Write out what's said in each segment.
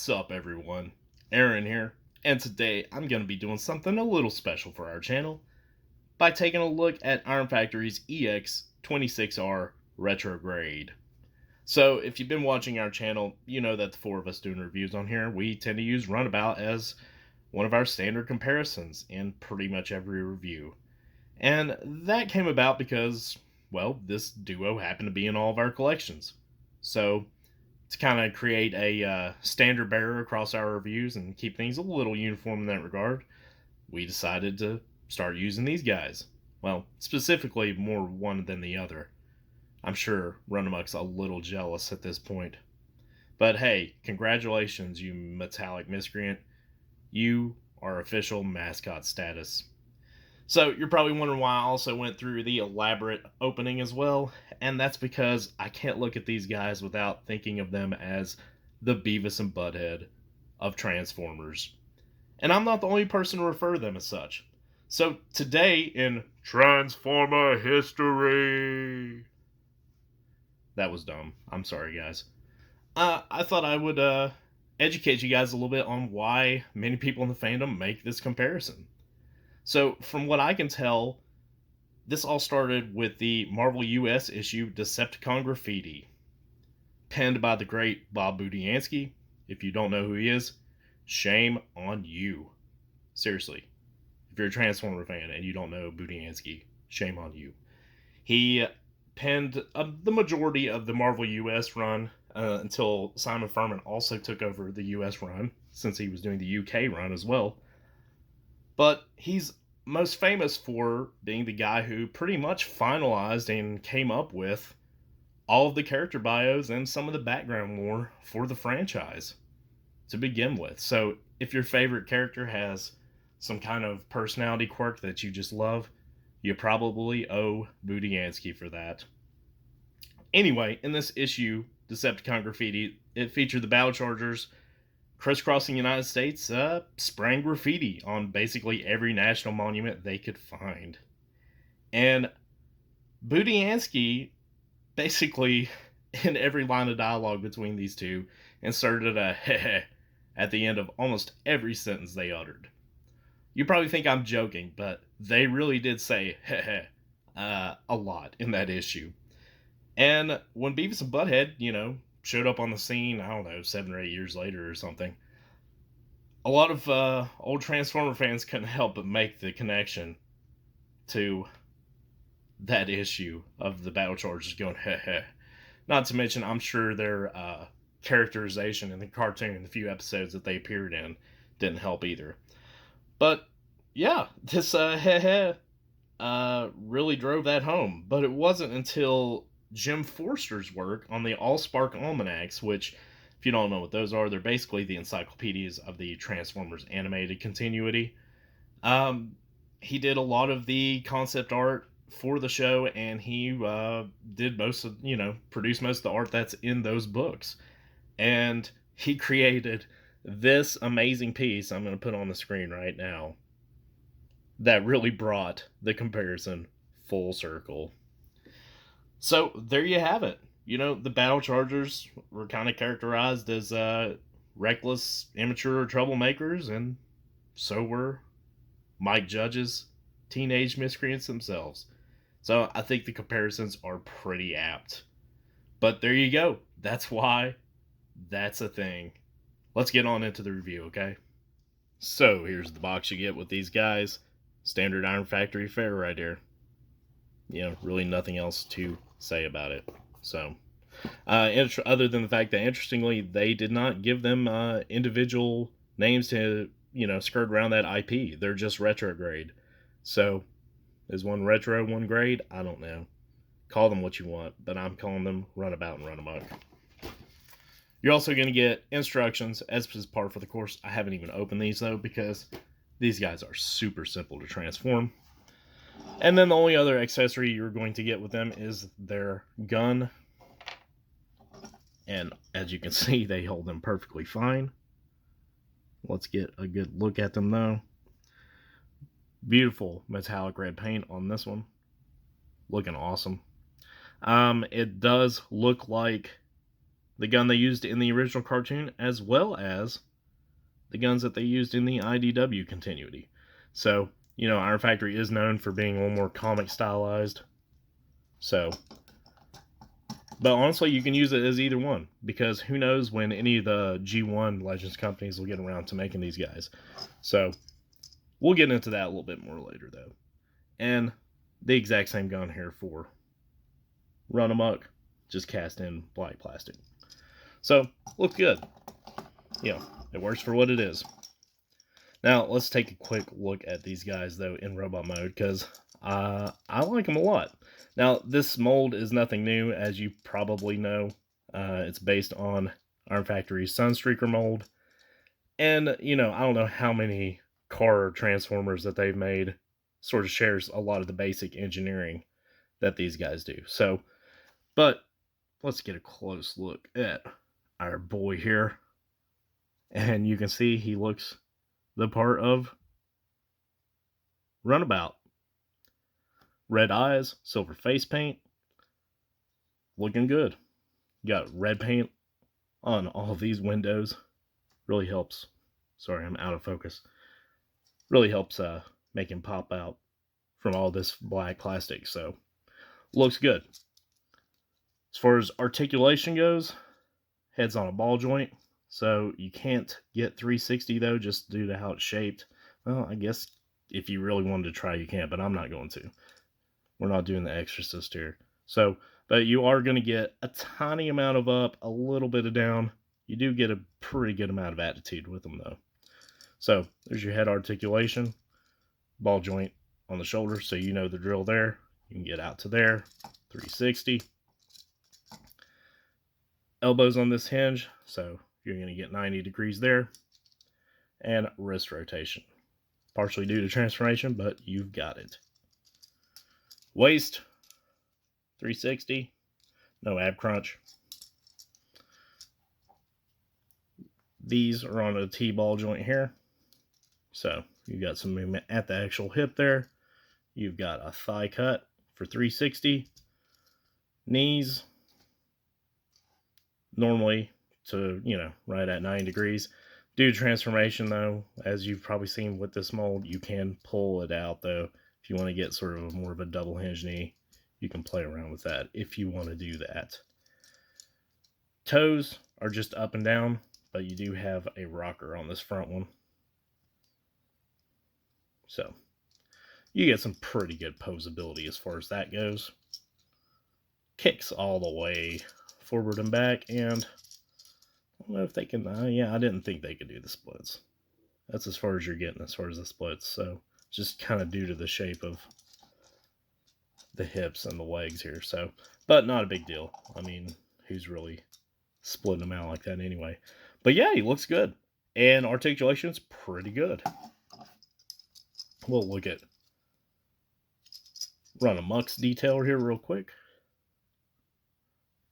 What's up, everyone? Aaron here, and today I'm going to be doing something a little special for our channel by taking a look at Iron Factory's EX26R Retrograde. So, if you've been watching our channel, you know that the four of us doing reviews on here, we tend to use Runabout as one of our standard comparisons in pretty much every review. And that came about because, well, this duo happened to be in all of our collections. So, to kind of create a standard bearer across our reviews and keep things a little uniform in that regard, we decided to start using these guys. Well, specifically more one than the other. I'm sure Runamuck's a little jealous at this point. But hey, congratulations, you metallic miscreant. You are official mascot status. So you're probably wondering why I also went through the elaborate opening as well, and that's because I can't look at these guys without thinking of them as the Beavis and Butthead of Transformers. And I'm not the only person to refer to them as such. So today in Transformer History... That was dumb. I'm sorry, guys. I thought I would educate you guys a little bit on why many people in the fandom make this comparison. So, from what I can tell, this all started with the Marvel US issue Decepticon Graffiti, penned by the great Bob Budiansky. If you don't know who he is, shame on you. Seriously. If you're a Transformer fan and you don't know Budiansky, shame on you. He penned the majority of the Marvel US run until Simon Furman also took over the US run, since he was doing the UK run as well. But he's most famous for being the guy who pretty much finalized and came up with all of the character bios and some of the background lore for the franchise to begin with. So if your favorite character has some kind of personality quirk that you just love, you probably owe Budiansky for that. Anyway, in this issue, Decepticon Graffiti, it featured the Battle Chargers crisscrossing the United States, spraying graffiti on basically every national monument they could find. And Budiansky, basically, in every line of dialogue between these two, inserted a heh at the end of almost every sentence they uttered. You probably think I'm joking, but they really did say heh a lot in that issue. And when Beavis and Butthead, showed up on the scene, I don't know, 7 or 8 years later or something, a lot of old Transformer fans couldn't help but make the connection to that issue of the Battle Chargers going heh heh. Not to mention, I'm sure their characterization in the cartoon, the few episodes that they appeared in, didn't help either. But yeah, this heh heh really drove that home. But it wasn't until Jim Forster's work on the Allspark Almanacs, which, if you don't know what those are, they're basically the encyclopedias of the Transformers animated continuity. He did a lot of the concept art for the show, and he did produced most of the art that's in those books. And he created this amazing piece I'm going to put on the screen right now that really brought the comparison full circle. So, there you have it. The Battle Chargers were kind of characterized as reckless, immature troublemakers, and so were Mike Judge's teenage miscreants themselves. So, I think the comparisons are pretty apt. But there you go. That's why that's a thing. Let's get on into the review, okay? So, here's the box you get with these guys. Standard Iron Factory fare right here. Really nothing else to say about it. So, other than the fact that, interestingly, they did not give them individual names to, skirt around that IP. They're just Retrograde. So, is one retro, one grade? I don't know. Call them what you want, but I'm calling them Runabout and Runamuck. You're also going to get instructions as part of the course. I haven't even opened these, though, because these guys are super simple to transform. And then the only other accessory you're going to get with them is their gun. And as you can see, they hold them perfectly fine. Let's get a good look at them, though. Beautiful metallic red paint on this one. Looking awesome. It does look like the gun they used in the original cartoon, as well as the guns that they used in the IDW continuity. So, you know, Iron Factory is known for being a little more comic stylized. So, but honestly, you can use it as either one, because who knows when any of the G1 Legends companies will get around to making these guys. So, we'll get into that a little bit more later, though. And the exact same gun here for Runamuck, just cast in black plastic. So, looks good. Yeah, it works for what it is. Now, let's take a quick look at these guys, though, in robot mode, because I like them a lot. Now, this mold is nothing new, as you probably know. It's based on Iron Factory's Sunstreaker mold. And, you know, I don't know how many car transformers that they've made sort of shares a lot of the basic engineering that these guys do. So, but let's get a close look at our boy here. And you can see he looks the part of Runabout. Red eyes, silver face paint. Looking good. Got red paint on all of these windows. Really helps. Sorry, I'm out of focus. Really helps make him pop out from all this black plastic. So, looks good. As far as articulation goes, head's on a ball joint. So, you can't get 360 though, just due to how it's shaped. Well, I guess if you really wanted to try, you can, but I'm not going to. We're not doing the Exorcist here. So, but you are going to get a tiny amount of up, a little bit of down. You do get a pretty good amount of attitude with them, though. So, there's your head articulation. Ball joint on the shoulder, so you know the drill there. You can get out to there. 360. Elbows on this hinge, so you're going to get 90 degrees there. And wrist rotation. Partially due to transformation, but you've got it. Waist, 360, no ab crunch. These are on a T-ball joint here. So you've got some movement at the actual hip there. You've got a thigh cut for 360. Knees, normally to, you know, right at 90 degrees. Due to transformation though, as you've probably seen with this mold, you can pull it out though. If you want to get sort of more of a double hinge knee, you can play around with that if you want to do that. Toes are just up and down, but you do have a rocker on this front one. So, you get some pretty good posability as far as that goes. Kicks all the way forward and back, and I don't know if they can, yeah, I didn't think they could do the splits. That's as far as you're getting as far as the splits, so just kind of due to the shape of the hips and the legs here. So, but not a big deal. I mean, who's really splitting them out like that anyway? But yeah, he looks good. And articulation's pretty good. We'll look at Runamuck's detail here real quick.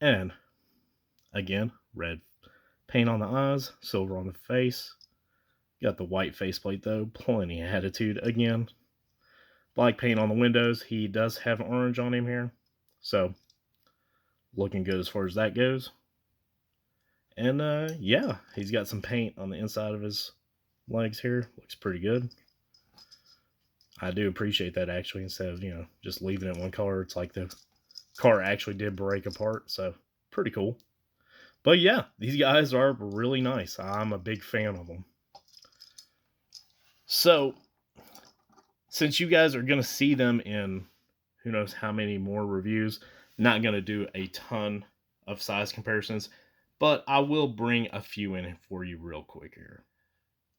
And again, red paint on the eyes, silver on the face. Got the white faceplate though, plenty of attitude again. Black paint on the windows. He does have orange on him here. So, looking good as far as that goes. And yeah, he's got some paint on the inside of his legs here. Looks pretty good. I do appreciate that actually, instead of, you know, just leaving it one color. It's like the car actually did break apart. So, pretty cool. But yeah, these guys are really nice. I'm a big fan of them. So, since you guys are going to see them in who knows how many more reviews, not going to do a ton of size comparisons, but I will bring a few in for you real quick here.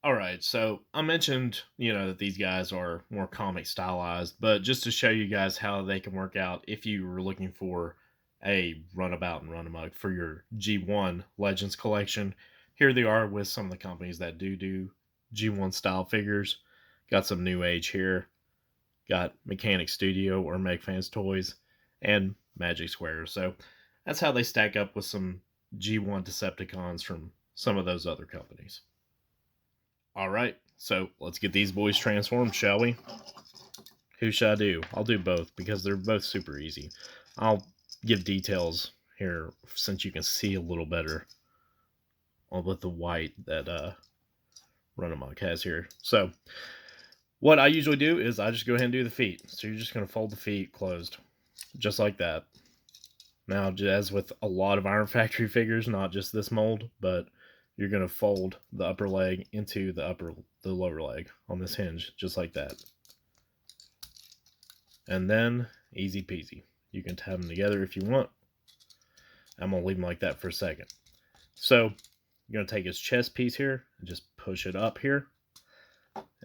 Alright, so I mentioned, you know, that these guys are more comic stylized, but just to show you guys how they can work out if you were looking for a Runabout and Runamuck for your G1 Legends collection, here they are with some of the companies that do G1 style figures. Got some New Age here. Got Mechanic Studio or Meg Fans Toys and Magic Squares. So that's how they stack up with some G1 Decepticons from some of those other companies. Alright, so let's get these boys transformed, shall we? Who should I do? I'll do both because they're both super easy. I'll give details here, since you can see a little better with the white that Runamuck has here. So what I usually do is I just go ahead and do the feet. So you're just going to fold the feet closed, just like that. Now, as with a lot of Iron Factory figures, not just this mold, but you're going to fold the upper leg into the lower leg on this hinge, just like that. And then, easy peasy. You can tab them together if you want. I'm going to leave them like that for a second. So, you're going to take his chest piece here and just push it up here.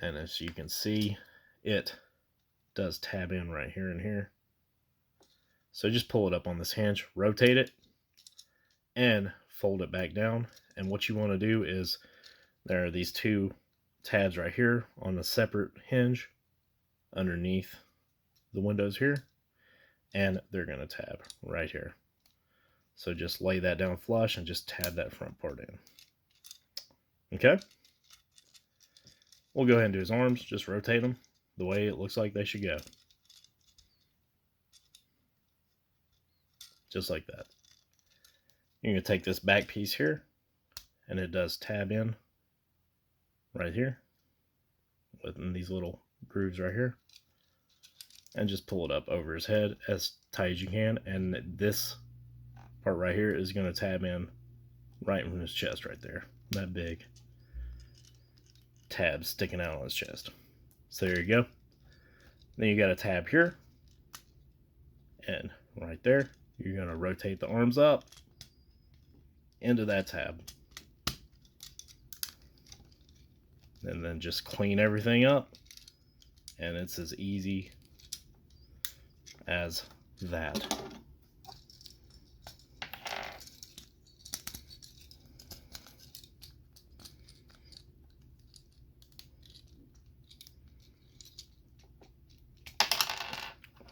And as you can see, it does tab in right here and here. So just pull it up on this hinge, rotate it, and fold it back down. And what you want to do is, there are these two tabs right here on a separate hinge underneath the windows here, and they're going to tab right here. So just lay that down flush and just tab that front part in. Okay? We'll go ahead and do his arms, just rotate them the way it looks like they should go. Just like that. You're going to take this back piece here, and it does tab in right here within these little grooves right here, and just pull it up over his head as tight as you can. And this part right here is going to tab in right in his chest right there, that big tab sticking out on his chest. So there you go. Then you got a tab here, and right there you're going to rotate the arms up into that tab, and then just clean everything up, and it's as easy as that.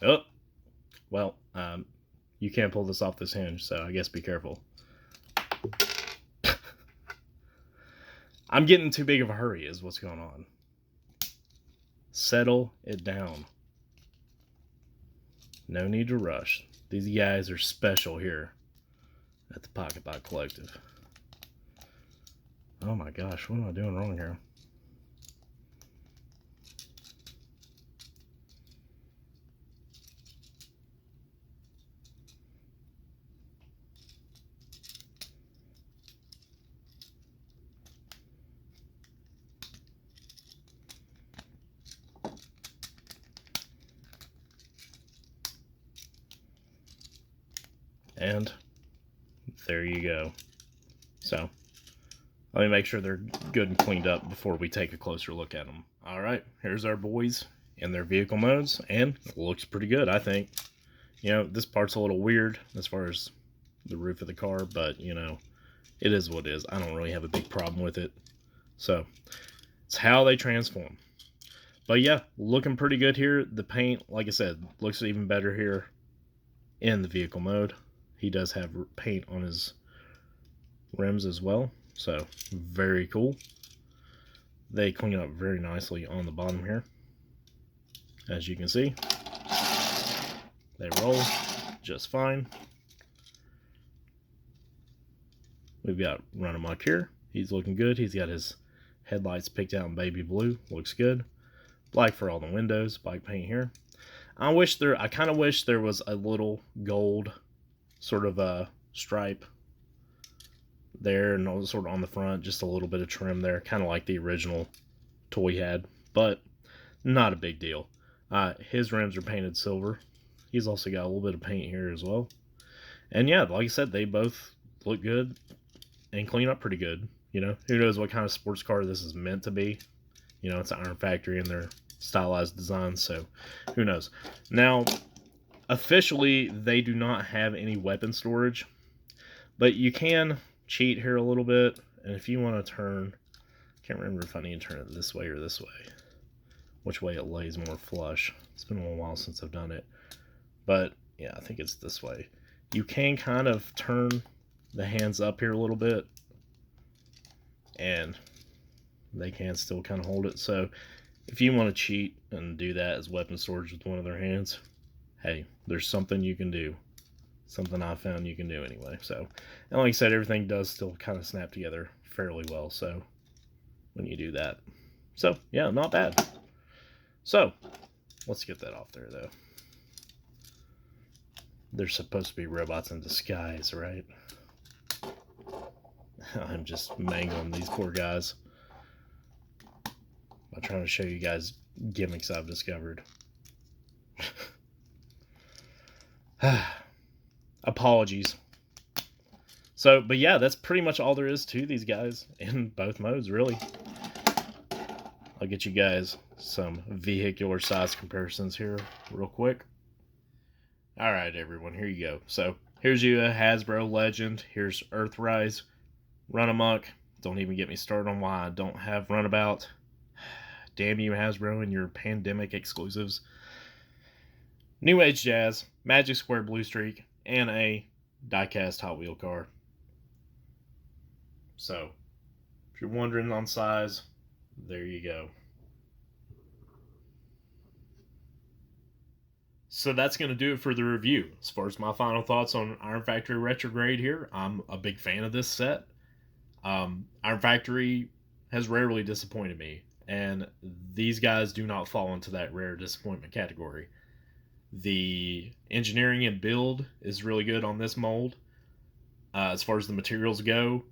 Oh, well, you can't pull this off this hinge, so I guess be careful. I'm getting too big of a hurry is what's going on. Settle it down. No need to rush. These guys are special here at the Pocketbot Collective. Oh my gosh, what am I doing wrong here? And there you go. So, let me make sure they're good and cleaned up before we take a closer look at them. Alright, here's our boys in their vehicle modes, and it looks pretty good, I think. You know, this part's a little weird as far as the roof of the car, but, you know, it is what it is. I don't really have a big problem with it. So, it's how they transform. But yeah, looking pretty good here. The paint, like I said, looks even better here in the vehicle mode. He does have paint on his rims as well, so very cool. They clean up very nicely on the bottom here. As you can see, they roll just fine. We've got Runamuck here. He's looking good. He's got his headlights picked out in baby blue. Looks good. Black for all the windows. Black paint here. I kind of wish there was a little gold sort of a stripe there, and sort of on the front, just a little bit of trim there, kind of like the original toy had, but not a big deal. His rims are painted silver. He's also got a little bit of paint here as well. And yeah, like I said, they both look good and clean up pretty good. You know, who knows what kind of sports car this is meant to be. You know, it's an Iron Factory and their stylized design, so who knows. Now, officially, they do not have any weapon storage, but you can cheat here a little bit, and if you want to turn, I can't remember if I need to turn it this way or this way, which way it lays more flush. It's been a little while since I've done it, but yeah, I think it's this way. You can kind of turn the hands up here a little bit, and they can still kind of hold it. So if you want to cheat and do that as weapon storage with one of their hands, hey, there's something you can do. something I found you can do anyway. So, and like I said, everything does still kind of snap together fairly well. So when you do that, so yeah, not bad. So let's get that off there though. They're supposed to be robots in disguise, right? I'm just mangling these poor guys by trying to show you guys gimmicks I've discovered. Apologies. So, but yeah, that's pretty much all there is to these guys in both modes, really. I'll get you guys some vehicular size comparisons here real quick. Alright, everyone, here you go. So, here's you a Hasbro Legend. Here's Earthrise, Runamuck. Don't even get me started on why I don't have Runabout. Damn you, Hasbro, and your pandemic exclusives. New Age Jazz, Magic Square Blue Streak, and a die-cast Hot Wheel car. So, if you're wondering on size, there you go. So that's going to do it for the review. As far as my final thoughts on Iron Factory Retrograde here, I'm a big fan of this set. Iron Factory has rarely disappointed me, and these guys do not fall into that rare disappointment category. The engineering and build is really good on this mold. As far as the materials go,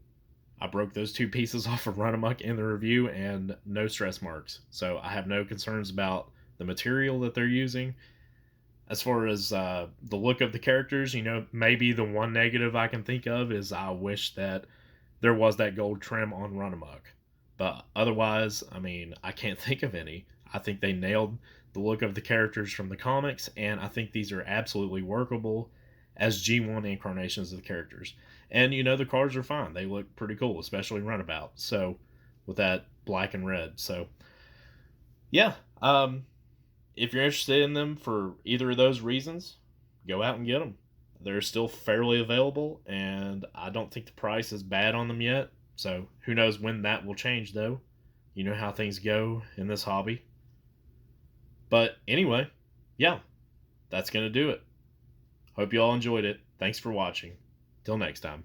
I broke those two pieces off of Runamuck in the review and no stress marks. So I have no concerns about the material that they're using. As far as the look of the characters, maybe the one negative I can think of is I wish that there was that gold trim on Runamuck. But otherwise, I can't think of any. I think they nailed the look of the characters from the comics, and I think these are absolutely workable as G1 incarnations of the characters. And, the cars are fine. They look pretty cool, especially Runabout. So, with that black and red. So, yeah. If you're interested in them for either of those reasons, go out and get them. They're still fairly available, and I don't think the price is bad on them yet. So, who knows when that will change, though. You know how things go in this hobby. But anyway, yeah, that's going to do it. Hope you all enjoyed it. Thanks for watching. Till next time.